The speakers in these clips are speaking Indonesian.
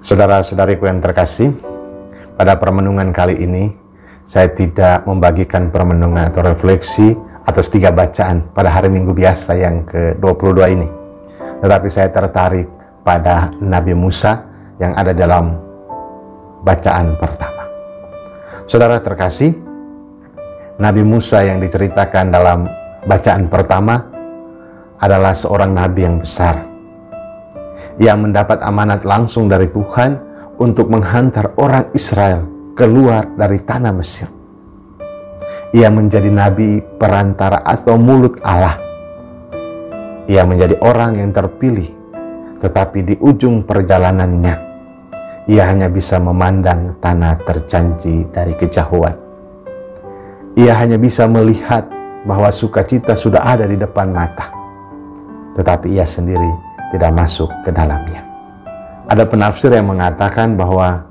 Saudara-saudariku yang terkasih, pada permenungan kali ini saya tidak membagikan permenungan atau refleksi atas 3 bacaan pada hari Minggu biasa yang ke-22 ini. Tetapi saya tertarik pada Nabi Musa yang ada dalam bacaan pertama. Saudara terkasih, Nabi Musa yang diceritakan dalam bacaan pertama adalah seorang nabi yang besar. Ia mendapat amanat langsung dari Tuhan untuk menghantar orang Israel keluar dari tanah Mesir. Ia menjadi nabi perantara atau mulut Allah. Ia menjadi orang yang terpilih, tetapi di ujung perjalanannya, ia hanya bisa memandang tanah terjanji dari kejauhan. Ia hanya bisa melihat bahwa sukacita sudah ada di depan mata, tetapi ia sendiri tidak masuk ke dalamnya. Ada penafsir yang mengatakan bahwa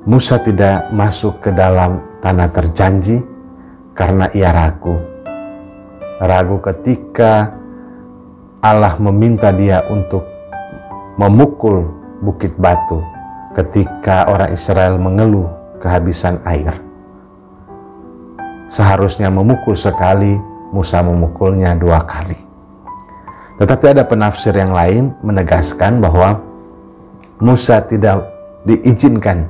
Musa tidak masuk ke dalam tanah terjanji karena ia ragu. Ragu ketika Allah meminta dia untuk memukul bukit batu ketika orang Israel mengeluh kehabisan air. Seharusnya memukul sekali, Musa memukulnya 2 kali. Tetapi ada penafsir yang lain menegaskan bahwa Musa tidak diizinkan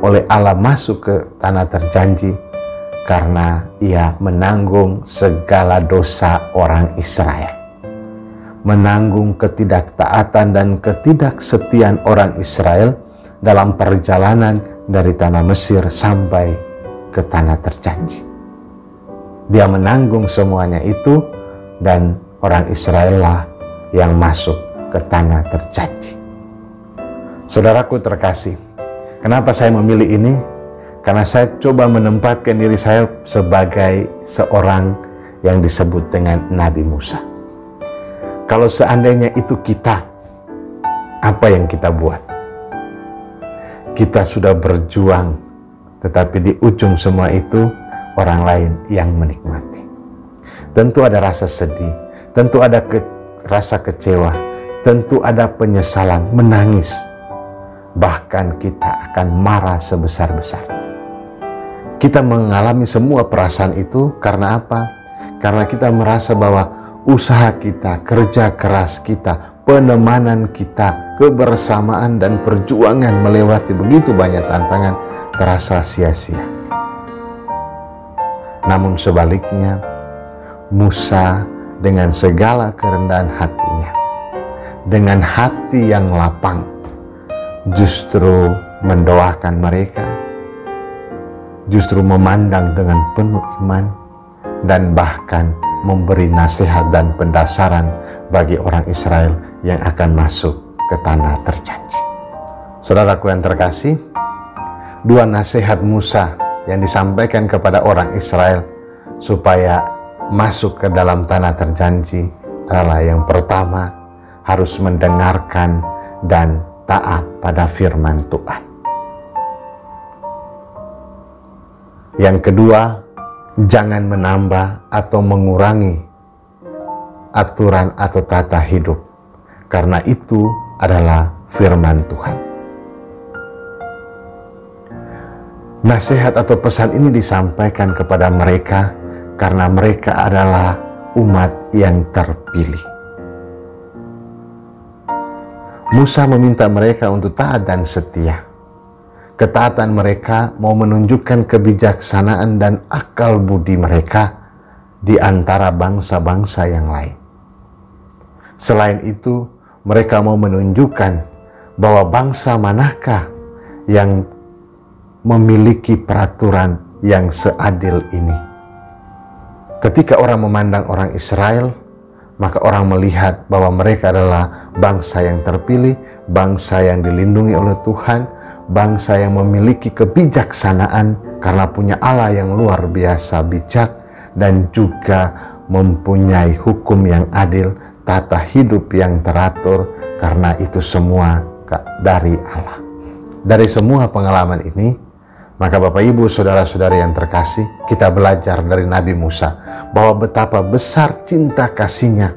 oleh Allah masuk ke tanah terjanji karena ia menanggung segala dosa orang Israel. Menanggung ketidaktaatan dan ketidaksetiaan orang Israel dalam perjalanan dari tanah Mesir sampai ke tanah terjanji. Dia menanggung semuanya itu dan orang Israel lah yang masuk ke tanah terjanji. Saudaraku terkasih, kenapa saya memilih ini? Karena saya coba menempatkan diri saya sebagai seorang yang disebut dengan Nabi Musa. Kalau seandainya itu kita, apa yang kita buat? Kita sudah berjuang, tetapi di ujung semua itu orang lain yang menikmati. Tentu ada rasa sedih, tentu ada rasa kecewa, tentu ada penyesalan, menangis. Bahkan kita akan marah sebesar-besarnya. Kita mengalami semua perasaan itu karena apa? Karena kita merasa bahwa usaha kita, kerja keras kita, penemanan kita, kebersamaan dan perjuangan melewati begitu banyak tantangan terasa sia-sia. Namun sebaliknya, Musa dengan segala kerendahan hatinya, dengan hati yang lapang, justru mendoakan mereka, justru memandang dengan penuh iman, dan bahkan memberi nasihat dan pendasaran bagi orang Israel yang akan masuk ke tanah terjanji. Saudaraku yang terkasih, 2 nasihat Musa yang disampaikan kepada orang Israel supaya masuk ke dalam tanah terjanji adalah yang pertama, harus mendengarkan dan taat pada firman Tuhan. Yang kedua, jangan menambah atau mengurangi aturan atau tata hidup, karena itu adalah firman Tuhan. Nasihat atau pesan ini disampaikan kepada mereka karena mereka adalah umat yang terpilih. Musa meminta mereka untuk taat dan setia. Ketaatan mereka mau menunjukkan kebijaksanaan dan akal budi mereka di antara bangsa-bangsa yang lain. Selain itu, mereka mau menunjukkan bahwa bangsa manakah yang memiliki peraturan yang seadil ini. Ketika orang memandang orang Israel, maka orang melihat bahwa mereka adalah bangsa yang terpilih, bangsa yang dilindungi oleh Tuhan, bangsa yang memiliki kebijaksanaan karena punya Allah yang luar biasa bijak dan juga mempunyai hukum yang adil, tata hidup yang teratur, karena itu semua dari Allah. Dari semua pengalaman ini, maka Bapak Ibu saudara-saudari yang terkasih, kita belajar dari Nabi Musa bahwa betapa besar cinta kasihnya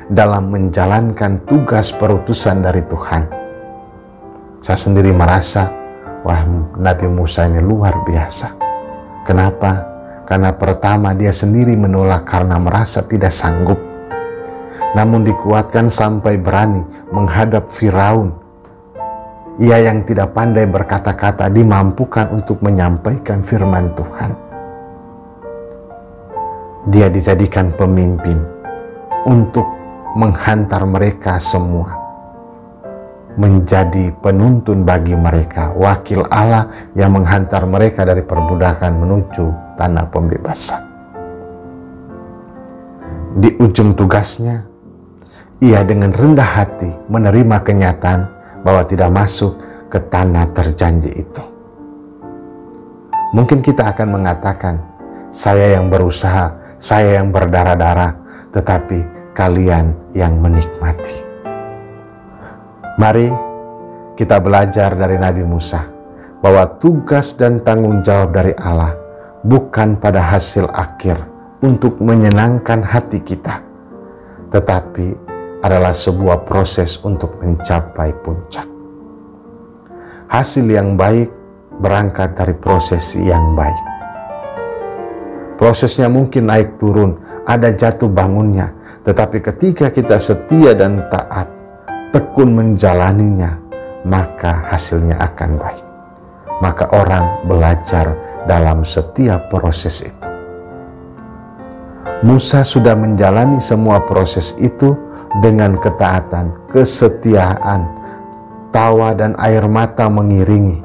dalam menjalankan tugas perutusan dari Tuhan. Saya sendiri merasa, wah, Nabi Musa ini luar biasa. Kenapa? Karena pertama dia sendiri menolak karena merasa tidak sanggup. Namun dikuatkan sampai berani menghadap Firaun. Ia yang tidak pandai berkata-kata dimampukan untuk menyampaikan firman Tuhan. Dia dijadikan pemimpin untuk menghantar mereka semua, menjadi penuntun bagi mereka, wakil Allah yang menghantar mereka dari perbudakan menuju tanah pembebasan. Di ujung tugasnya, ia dengan rendah hati menerima kenyataan bahwa tidak masuk ke tanah terjanji itu. Mungkin kita akan mengatakan, saya yang berusaha, saya yang berdarah-darah, tetapi kalian yang menikmati. Mari kita belajar dari Nabi Musa bahwa tugas dan tanggung jawab dari Allah bukan pada hasil akhir untuk menyenangkan hati kita, tetapi adalah sebuah proses untuk mencapai puncak. Hasil yang baik berangkat dari proses yang baik. Prosesnya mungkin naik turun, ada jatuh bangunnya, tetapi ketika kita setia dan taat, tekun menjalaninya, maka hasilnya akan baik. Maka orang belajar dalam setiap proses itu. Musa sudah menjalani semua proses itu dengan ketaatan, kesetiaan, tawa dan air mata mengiringi,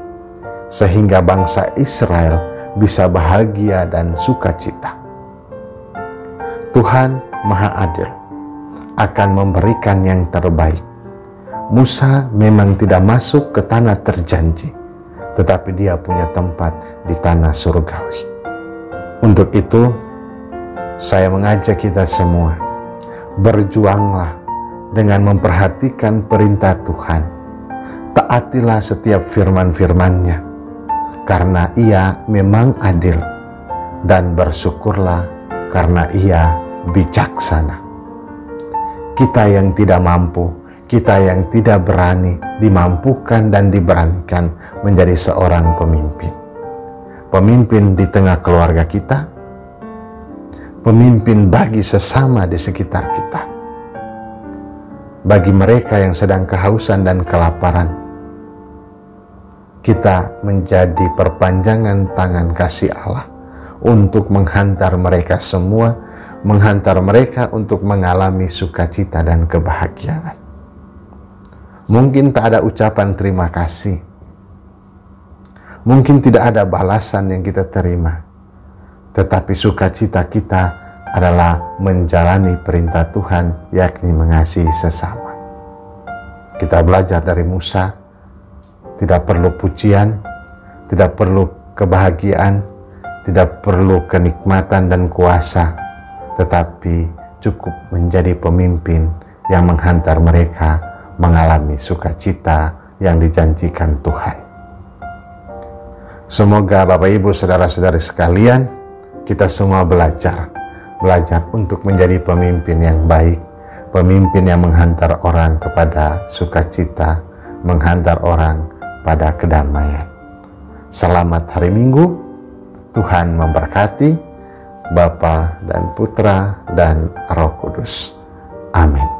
sehingga bangsa Israel bisa bahagia dan sukacita. Tuhan Maha Adil akan memberikan yang terbaik. Musa memang tidak masuk ke tanah terjanji, tetapi dia punya tempat di tanah surgawi. Untuk itu, saya mengajak kita semua, berjuanglah dengan memperhatikan perintah Tuhan. Taatilah setiap firman-firman-Nya, karena Ia memang adil, dan bersyukurlah karena Ia bijaksana. Kita yang tidak mampu, kita yang tidak berani, dimampukan dan diberanikan menjadi seorang pemimpin. Pemimpin di tengah keluarga kita, pemimpin bagi sesama di sekitar kita. Bagi mereka yang sedang kehausan dan kelaparan, kita menjadi perpanjangan tangan kasih Allah untuk menghantar mereka semua, menghantar mereka untuk mengalami sukacita dan kebahagiaan. Mungkin tak ada ucapan terima kasih, mungkin tidak ada balasan yang kita terima, tetapi sukacita kita adalah menjalani perintah Tuhan, yakni mengasihi sesama. Kita belajar dari Musa, tidak perlu pujian, tidak perlu kebahagiaan, tidak perlu kenikmatan dan kuasa, tetapi cukup menjadi pemimpin yang menghantar mereka mengalami sukacita yang dijanjikan Tuhan. Semoga Bapak Ibu Saudara-saudari sekalian, kita semua belajar untuk menjadi pemimpin yang baik, pemimpin yang menghantar orang kepada sukacita, menghantar orang pada kedamaian. Selamat hari Minggu, Tuhan memberkati, Bapa dan Putra dan Roh Kudus. Amin.